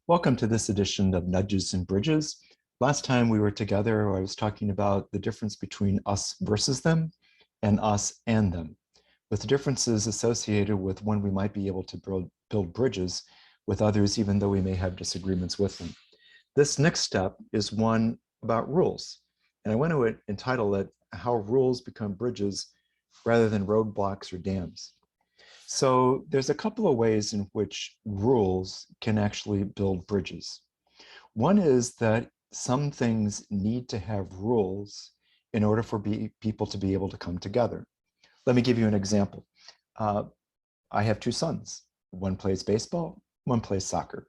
Welcome to this edition of Nudges and Bridges. Last time we were together, I was talking about the difference between us versus them and us and them, with the differences associated with when we might be able to build bridges with others, even though we may have disagreements with them. This next step is one about rules. And I want to entitle it How Rules Become Bridges Rather Than Roadblocks or Dams. So there's a couple of ways in which rules can actually build bridges. One is that some things need to have rules in order for people to be able to come together. Let me give you an example. I have two sons. One plays baseball, one plays soccer.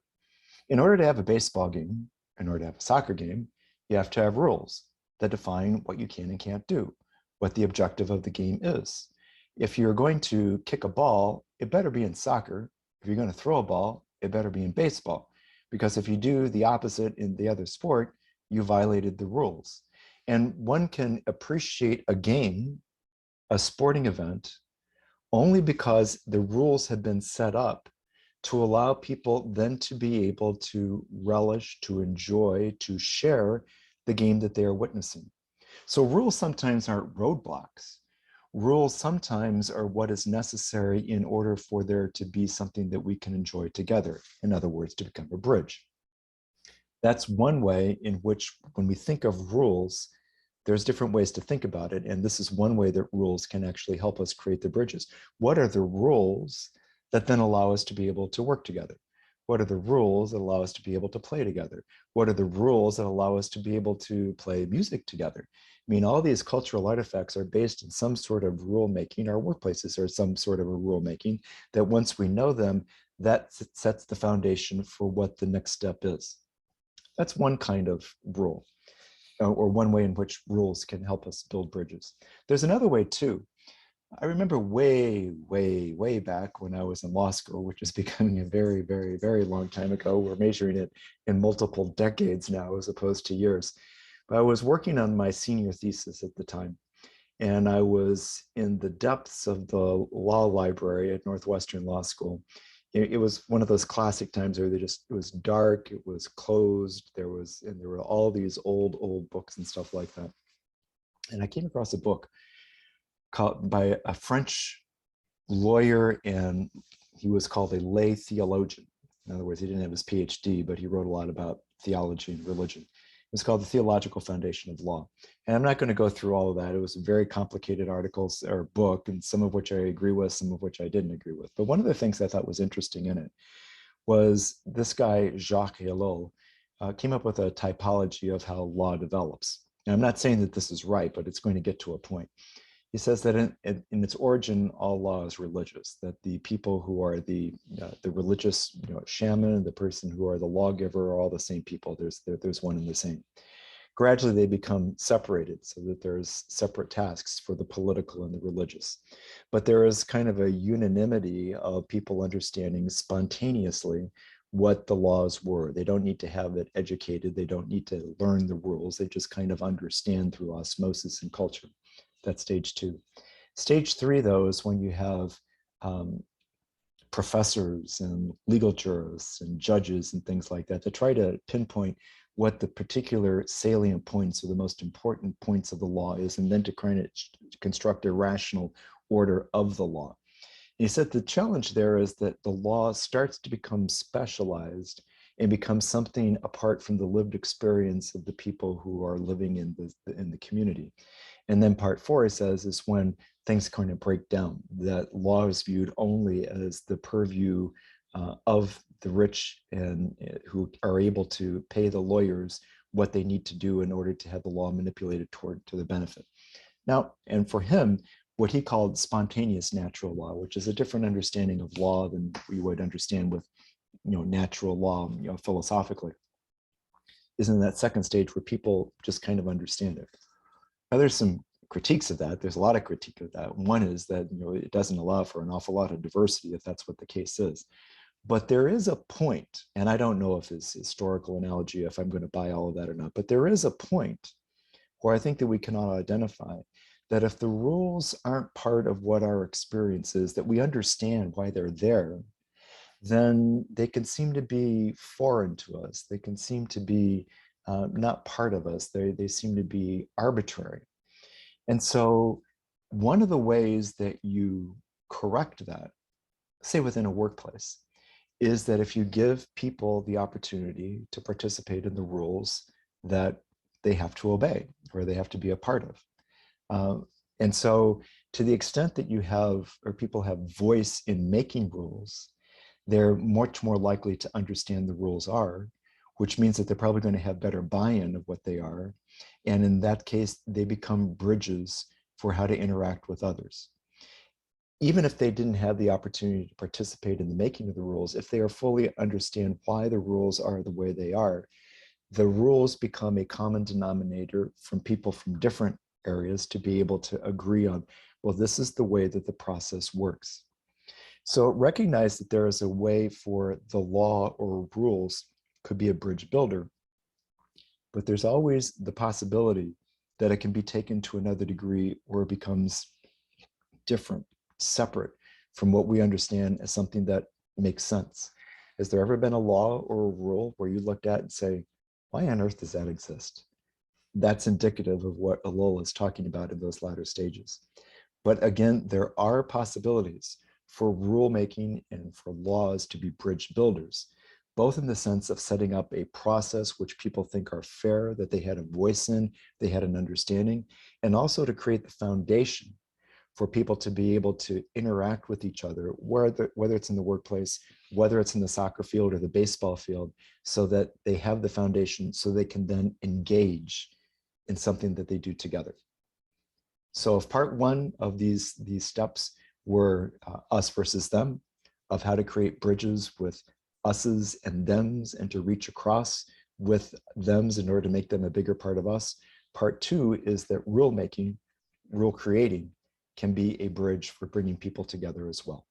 In order to have a baseball game, in order to have a soccer game, you have to have rules that define what you can and can't do, what the objective of the game is. If you're going to kick a ball, it better be in soccer. If you're going to throw a ball, it better be in baseball. Because if you do the opposite in the other sport, you violated the rules. And one can appreciate a game, a sporting event, only because the rules have been set up to allow people then to be able to relish, to enjoy, to share the game that they are witnessing. So rules sometimes aren't roadblocks. Rules sometimes are what is necessary in order for there to be something that we can enjoy together. In other words, to become a bridge. That's one way in which, when we think of rules, there's different ways to think about it. And this is one way that rules can actually help us create the bridges. What are the rules that then allow us to be able to work together? What are the rules that allow us to be able to play together? What are the rules that allow us to be able to play music together? I mean, all these cultural artifacts are based in some sort of rule making. Our workplaces are some sort of a rule making that once we know them, that sets the foundation for what the next step is. That's one kind of rule, or one way in which rules can help us build bridges. There's another way too. I remember way back when I was in law school, which is becoming a very long time ago. We're measuring it in multiple decades now as opposed to years. But I was working on my senior thesis at the time, and I was in the depths of the law library at Northwestern Law School. It was one of those classic times where it was dark, it was closed, there were all these old books and stuff like that. And I came across a book by a French lawyer, and he was called a lay theologian. In other words, he didn't have his PhD, but he wrote a lot about theology and religion. It was called The Theological Foundation of Law. And I'm not going to go through all of that. It was very complicated articles or book, and some of which I agree with, some of which I didn't agree with. But one of the things I thought was interesting in it was this guy, Jacques Ellul, came up with a typology of how law develops. And I'm not saying that this is right, but it's going to get to a point. He says that in its origin, all law is religious, that the people who are the religious shaman, the person who are the lawgiver are all the same people. There's one and the same. Gradually, they become separated so that there's separate tasks for the political and the religious. But there is kind of a unanimity of people understanding spontaneously what the laws were. They don't need to have it educated. They don't need to learn the rules. They just kind of understand through osmosis and culture. That's stage two. Stage three, though, is when you have professors and legal jurists and judges and things like that to try to pinpoint what the particular salient points or the most important points of the law is, and then to kind of construct a rational order of the law. And he said the challenge there is that the law starts to become specialized and becomes something apart from the lived experience of the people who are living in the community. And then part four, he says, is when things kind of break down, that law is viewed only as the purview of the rich and who are able to pay the lawyers what they need to do in order to have the law manipulated to their benefit. Now, and for him, what he called spontaneous natural law, which is a different understanding of law than we would understand with natural law philosophically, is in that second stage where people just kind of understand it. Now, there's some critiques of that. There's a lot of critique of that. One is that it doesn't allow for an awful lot of diversity, if that's what the case is. But there is a point, and I don't know if it's historical analogy, if I'm going to buy all of that or not, but there is a point where I think that we can all identify that if the rules aren't part of what our experience is, that we understand why they're there, then they can seem to be foreign to us. They can seem to be not part of us. They seem to be arbitrary. And so one of the ways that you correct that, say within a workplace, is that if you give people the opportunity to participate in the rules that they have to obey or they have to be a part of. And so to the extent that you have, or people have voice in making rules, they're much more likely to understand the rules are, which means that they're probably going to have better buy-in of what they are. And in that case, they become bridges for how to interact with others. Even if they didn't have the opportunity to participate in the making of the rules, if they are fully understand why the rules are the way they are, the rules become a common denominator from people from different areas to be able to agree on, well, this is the way that the process works. So recognize that there is a way for the law or rules could be a bridge builder, but there's always the possibility that it can be taken to another degree where it becomes different, separate from what we understand as something that makes sense. Has there ever been a law or a rule where you looked at and say, why on earth does that exist? That's indicative of what Alola is talking about in those latter stages. But again, there are possibilities for rulemaking and for laws to be bridge builders, both in the sense of setting up a process which people think are fair, that they had a voice in, they had an understanding, and also to create the foundation for people to be able to interact with each other, whether it's in the workplace, whether it's in the soccer field or the baseball field, so that they have the foundation so they can then engage in something that they do together. So if part one of these steps were us versus them, of how to create bridges with us's and them's and to reach across with them's in order to make them a bigger part of us, part two is that rule making, rule creating can be a bridge for bringing people together as well.